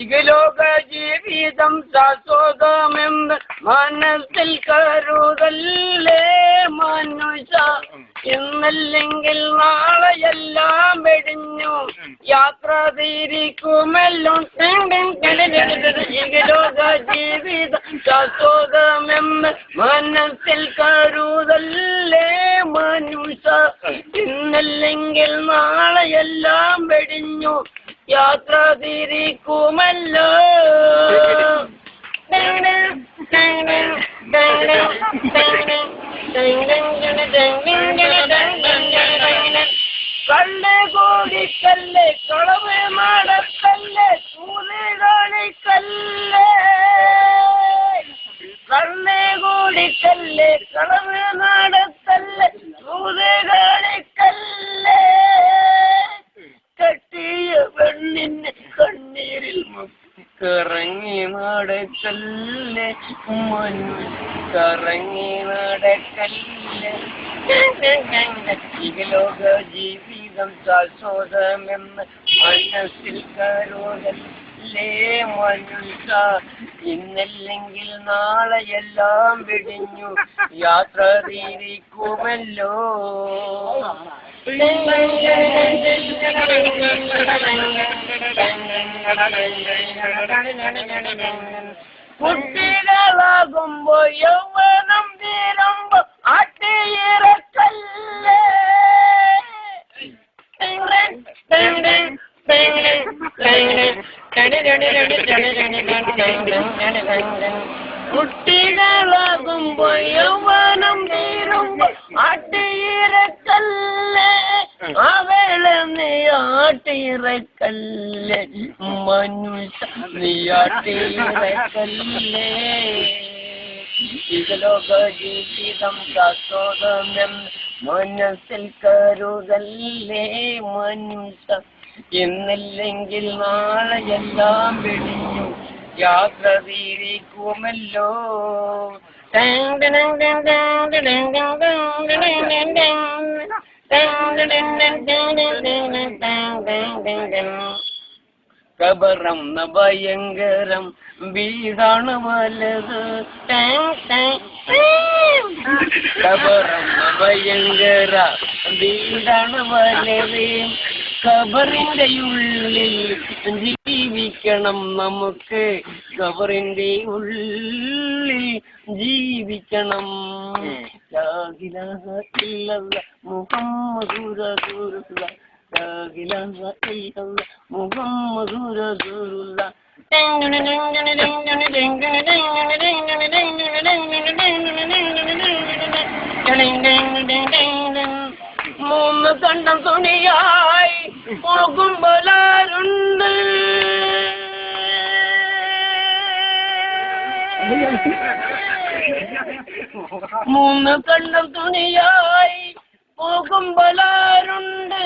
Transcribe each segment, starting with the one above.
ഇഹലോക ജീവിതം ശാശ്വതമെന്ന് മനസ്സിൽ കരുതല്ലേ മനുഷ്യ. ഇന്നല്ലെങ്കിൽ നാളെയെല്ലാം വെടിഞ്ഞു യാത്ര തിരിക്കുമല്ലോ. ഇഹലോക ജീവിതം ശാശ്വതമെന്ന് മനസ്സിൽ കരുതല്ലേ മനുഷ്യ. ഇന്നല്ലെങ്കിൽ നാളെയെല്ലാം വെടിഞ്ഞു യാത്ര തിരിക്കുമല്ലോ. കല്ല് കോടിക്കല്ല് കളവ് നടക്കല്ല് ചൂതുകളിക്കല്ല്. കല്ല് കോടിക്കല്ല് കളവ് നടക്കല്ല് ചൂതുകളിക്കല്ല്. കെട്ടിയ പെണ്ണിന് കണ്ണീരിൽ കറങ്ങി നടക്കല്ലേ കറങ്ങി നടക്കല്ലേ. ഇഹലോക ജീവിതം ശാശ്വതമെന്ന് മനസ്സിൽ കരുതല്ലേ മനുഷ്യ. ഇന്നല്ലെങ്കിൽ നാളെയെല്ലാം വെടിഞ്ഞു യാത്ര തിരിക്കുമല്ലോ. കുട്ടികളാകുമ്പോ യൗവനം തീരുമ്പോ ആട്ടിയിറക്കല്ലേ. കുട്ടികളാകുമ്പോ യൗവനം തീരുമ്പോ ആട്ടിയിറക്കല്ലേ. അവളെ നീ ആട്ടിയിറക്കല്ലേ മനുഷ്യ നീ ആട്ടിയിറക്കല്ലേ. ഇഹലോക ജീവിതം ശാശ്വതമെന്ന് മനസ്സിൽ കരുതല്ലേ മനുഷ്യ. ഇന്നില്ലെങ്കിൽ നാളെയെല്ലാം വെടിഞ്ഞു യാത്ര തിരിക്കുമല്ലോ. കബറം ഭയങ്കരം വീടാണ് വലത്. കബറം ഭയങ്കര വീടാണ് വലത്. ഖബറിന്റെ ഉള്ളിൽ ജീവിക്കണം നമുക്ക്. ഖബറിന്റെ ഉള്ളിൽ ജീവിക്കണം. ലാ ഇലാഹ ഇല്ലല്ലാഹ് മുഹമ്മദുർ റസൂലുള്ളാഹ്. ലാ ഇലാഹ ഇല്ലല്ലാഹ് മുഹമ്മദുർ റസൂലുള്ളാഹ്. മൂന്ന് കണ്ടം തുണിയായി പോകുമ്പോലാരുണ്ട്. മൂന്ന് കണ്ടം തുണിയായി പോകുമ്പോലാരുണ്ട്.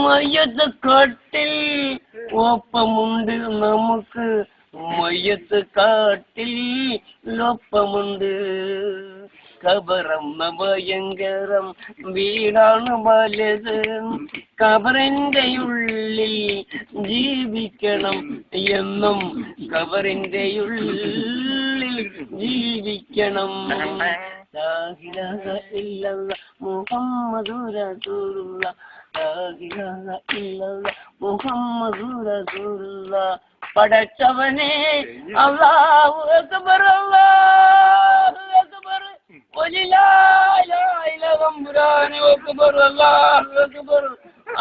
മയ്യത്ത് കട്ടിൽ ഒപ്പമുണ്ട് നമുക്ക്. മയ്യത്ത് കാട്ടിൽ ഒപ്പമുണ്ട്. ഖബറം ഭയങ്കരം വീടാണ് വലുത്. ഖബറിന്റെ ഉള്ളിൽ ജീവിക്കണം എന്നും. ഖബറിന്റെ ഉള്ളിൽ ജീവിക്കണം. ലാ ഇലാഹ ഇല്ലല്ലാഹ് മുഹമ്മദുർ റസൂലുള്ളാഹ്. ലാ ഇലാഹ ഇല്ലല്ലാഹ് മുഹമ്മദുർ റസൂലുള്ളാഹ്. പടച്ചവനെ അല്ലാഹു അക്ബർ അല്ലാഹു അക്ബർ തമ്പുരാനെ അക്ബർ അല്ലാഹു അക്ബർ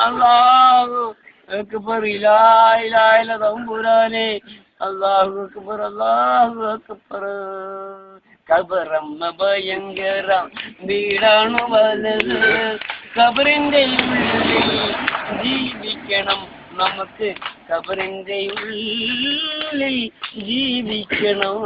അല്ലാഹു അക്ബർ ലാ ഇലാഹ ഇല്ല തമ്പുരാനെ അല്ലാഹു അക്ബർ അല്ലാഹു അക്ബർ. ഖബറം ഭയങ്കരം വീടാണ് വലത്. ഖബറിന്റെ ഉള്ളിൽ ജീവിക്കണം നമുക്ക്. ഖബറിന്റെ ഉള്ളിൽ ജീവിക്കണം.